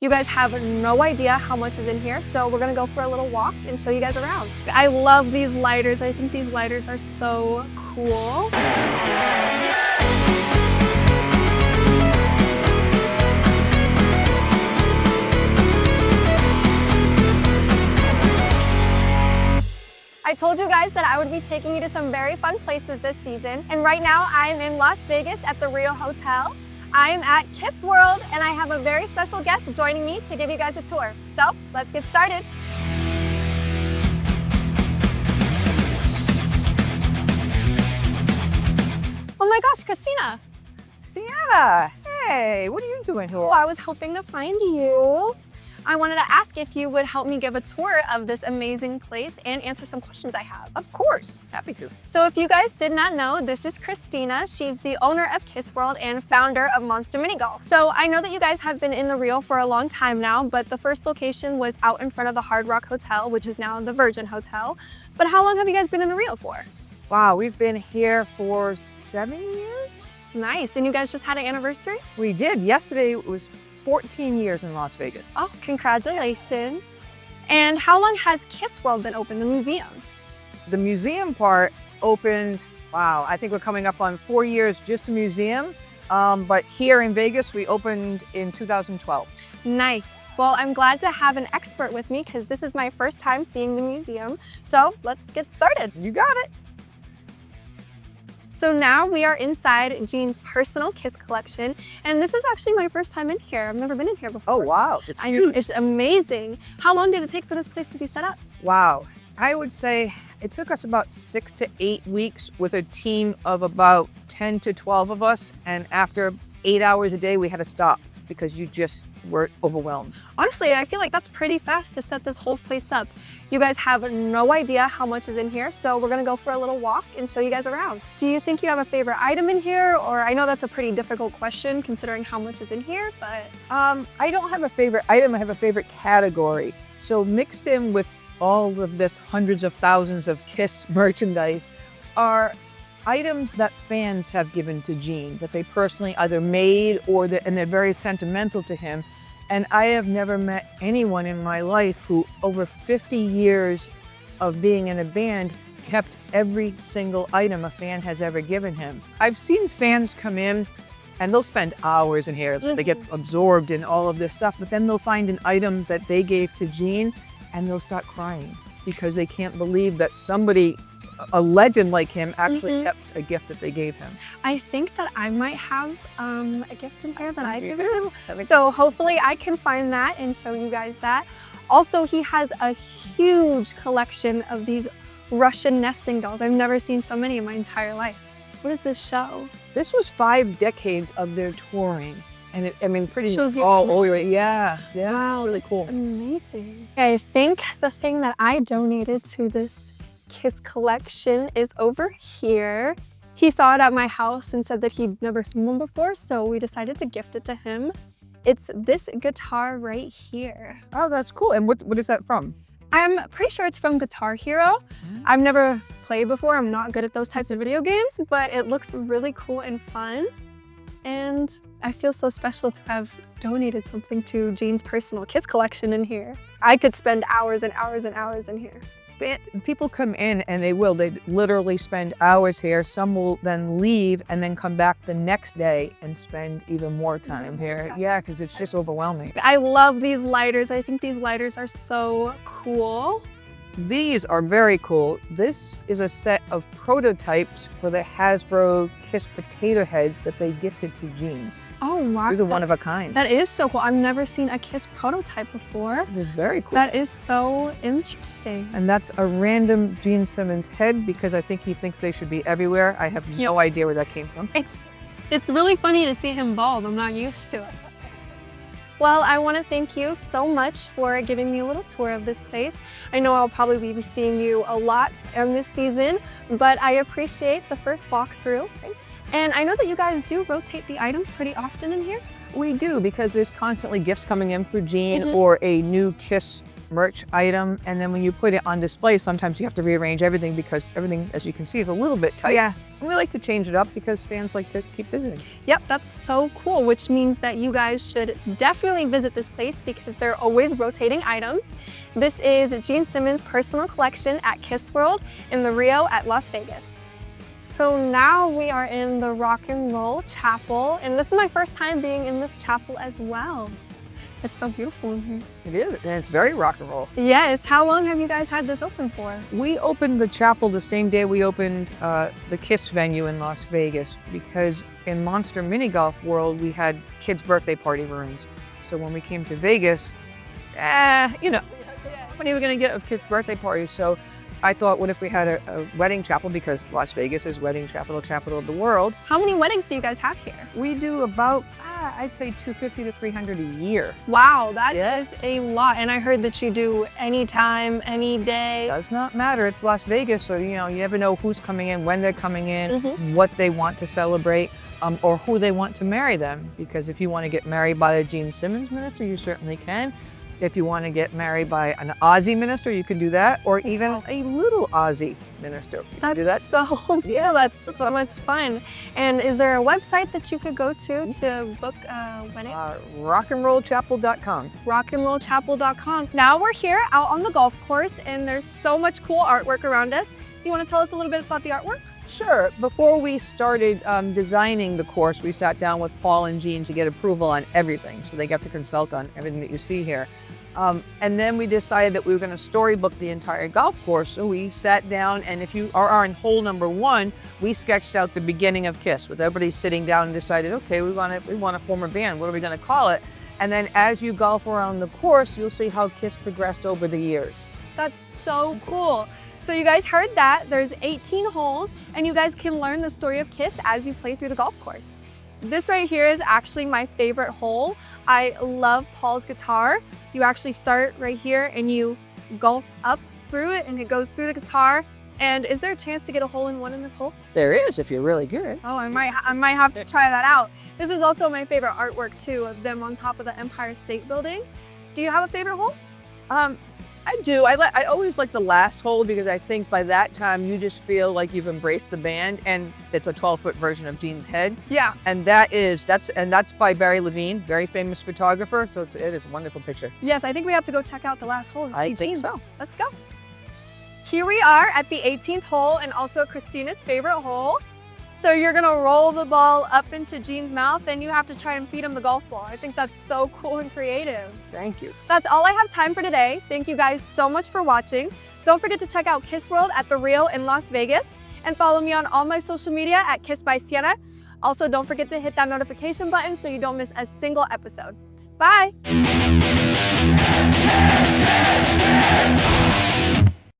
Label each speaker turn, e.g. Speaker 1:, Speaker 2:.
Speaker 1: You guys have no idea how much is in here, so we're gonna go for a little walk and show you guys around. I love these lighters. I think these lighters are so cool. I told you guys that I would be taking you to some very fun places this season, and right now I'm in Las Vegas at the Rio Hotel. I am at Kissworld, and I have a very special guest joining me to give you guys a tour. So let's get started. Oh my gosh, Christina.
Speaker 2: Sienna, hey, what are you doing here?
Speaker 1: Oh, I was hoping to find you. I wanted to ask if you would help me give a tour of this amazing place and answer some questions I have.
Speaker 2: Of course, happy to.
Speaker 1: So if you guys did not know, this is Christina. She's the owner of Kissworld and founder of Monster Mini Golf. So I know that you guys have been in the Rio for a long time now, but the first location was out in front of the Hard Rock Hotel, which is now the Virgin Hotel. But how long have you guys been in the Rio for?
Speaker 2: Wow, we've been here for 7 years?
Speaker 1: Nice, and you guys just had an anniversary?
Speaker 2: We did. Yesterday it was 14 years in Las Vegas.
Speaker 1: Oh, congratulations. And how long has Kissworld been open, the museum?
Speaker 2: The museum part opened, wow, I think we're coming up on 4 years just a museum. But here in Vegas, we opened in 2012.
Speaker 1: Nice. Well, I'm glad to have an expert with me because this is my first time seeing the museum. So let's get started.
Speaker 2: You got it.
Speaker 1: So now we are inside Gene's personal Kiss collection, and this is actually my first time in here. I've never been in here before.
Speaker 2: Oh, wow, it's huge.
Speaker 1: It's amazing. How long did it take for this place to be set up?
Speaker 2: Wow, I would say it took us about 6 to 8 weeks with a team of about 10 to 12 of us, and after 8 hours a day, we had to stop because you just were overwhelmed.
Speaker 1: Honestly, I feel like that's pretty fast to set this whole place up. You guys have no idea how much is in here, so we're gonna go for a little walk and show you guys around. Do you think you have a favorite item in here? Or I know that's a pretty difficult question considering how much is in here, but...
Speaker 2: I don't have a favorite item, I have a favorite category. So mixed in with all of this hundreds of thousands of Kiss merchandise are items that fans have given to Gene, that they personally either made or and they're very sentimental to him. And I have never met anyone in my life who, over 50 years of being in a band, kept every single item a fan has ever given him. I've seen fans come in and they'll spend hours in here. They get absorbed in all of this stuff, but then they'll find an item that they gave to Gene and they'll start crying because they can't believe that somebody, a legend like him, actually kept a gift that they gave him.
Speaker 1: I think that I might have a gift in here that I gave him. So hopefully I can find that and show you guys that. Also, he has a huge collection of these Russian nesting dolls. I've never seen so many in my entire life. What is this show?
Speaker 2: This was 5 decades of their touring. And it, I mean, pretty
Speaker 1: shows you
Speaker 2: all over. Yeah,
Speaker 1: wow,
Speaker 2: really cool.
Speaker 1: Amazing. I think the thing that I donated to this Kiss collection is over here. He saw it at my house and said that he'd never seen one before, so we decided to gift it to him. It's this guitar right here.
Speaker 2: Oh, that's cool. And what is that from?
Speaker 1: I'm pretty sure it's from Guitar Hero. I've never played before. I'm not good at those types of video games, but it looks really cool and fun. And I feel so special to have donated something to Gene's personal Kiss collection in here. I could spend hours and hours and hours in here.
Speaker 2: People come in and they literally spend hours here. Some will then leave and then come back the next day and spend even more time here. Yeah, because it's just overwhelming.
Speaker 1: I love these lighters. I think these lighters are so cool.
Speaker 2: These are very cool. This is a set of prototypes for the Hasbro KISS potato heads that they gifted to Gene.
Speaker 1: Oh, wow.
Speaker 2: These are one of a kind.
Speaker 1: That is so cool. I've never seen a Kiss prototype before.
Speaker 2: It is very cool.
Speaker 1: That is so interesting.
Speaker 2: And that's a random Gene Simmons head because I think he thinks they should be everywhere. I have no idea where that came from.
Speaker 1: It's really funny to see him bald. I'm not used to it. Well, I want to thank you so much for giving me a little tour of this place. I know I'll probably be seeing you a lot in this season, but I appreciate the first walkthrough. And I know that you guys do rotate the items pretty often in here.
Speaker 2: We do, because there's constantly gifts coming in for Gene or a new Kiss merch item. And then when you put it on display, sometimes you have to rearrange everything because everything, as you can see, is a little bit tight.
Speaker 1: Yes.
Speaker 2: And we like to change it up because fans like to keep visiting.
Speaker 1: Yep, that's so cool, which means that you guys should definitely visit this place because they're always rotating items. This is Gene Simmons' personal collection at Kissworld in the Rio at Las Vegas. So now we are in the Rock and Roll Chapel, and this is my first time being in this chapel as well. It's so beautiful in here.
Speaker 2: It is, and it's very rock and roll.
Speaker 1: Yes, how long have you guys had this open for?
Speaker 2: We opened the chapel the same day we opened the KISS venue in Las Vegas because in Monster Mini Golf World, we had kids' birthday party rooms. So when we came to Vegas, you know, how many are we gonna get of kids' birthday parties? So I thought, what if we had a wedding chapel, because Las Vegas is wedding capital of the world.
Speaker 1: How many weddings do you guys have here?
Speaker 2: We do about, I'd say 250 to 300 a year.
Speaker 1: Wow, that is a lot. And I heard that you do anytime, any day.
Speaker 2: Does not matter, it's Las Vegas, so you know, you never know who's coming in, when they're coming in, what they want to celebrate, or who they want to marry them. Because if you want to get married by a Gene Simmons minister, you certainly can. If you want to get married by an Aussie minister, you can do that, or even a little Aussie minister. You can do that.
Speaker 1: That's so much fun. And is there a website that you could go to book a wedding?
Speaker 2: Rockandrollchapel.com.
Speaker 1: Rockandrollchapel.com. Now we're here out on the golf course, and there's so much cool artwork around us. Do you want to tell us a little bit about the artwork?
Speaker 2: Sure. Before we started designing the course, we sat down with Paul and Gene to get approval on everything, so they got to consult on everything that you see here. And then we decided that we were going to storybook the entire golf course. So we sat down, and if you are on hole number 1, we sketched out the beginning of KISS with everybody sitting down and decided, okay, we want to form a band. What are we going to call it? And then as you golf around the course, you'll see how KISS progressed over the years.
Speaker 1: That's so cool. So you guys heard that. There's 18 holes, and you guys can learn the story of KISS as you play through the golf course. This right here is actually my favorite hole. I love Paul's guitar. You actually start right here and you golf up through it, and it goes through the guitar. And is there a chance to get a hole-in-one in this hole?
Speaker 2: There is, if you're really good.
Speaker 1: Oh, I might have to try that out. This is also my favorite artwork too, of them on top of the Empire State Building. Do you have a favorite hole?
Speaker 2: I do. I always like the last hole because I think by that time you just feel like you've embraced the band, and it's a 12-foot version of Gene's head.
Speaker 1: Yeah.
Speaker 2: And that's by Barry Levine, very famous photographer. So it is a wonderful picture.
Speaker 1: Yes, I think we have to go check out the last hole.
Speaker 2: I think so.
Speaker 1: Let's go. Here we are at the 18th hole, and also Christina's favorite hole. So you're gonna roll the ball up into Gene's mouth, and you have to try and feed him the golf ball. I think that's so cool and creative.
Speaker 2: Thank you.
Speaker 1: That's all I have time for today. Thank you guys so much for watching. Don't forget to check out Kissworld at the Rio in Las Vegas, and follow me on all my social media at KISSbySienna. Also, don't forget to hit that notification button so you don't miss a single episode. Bye.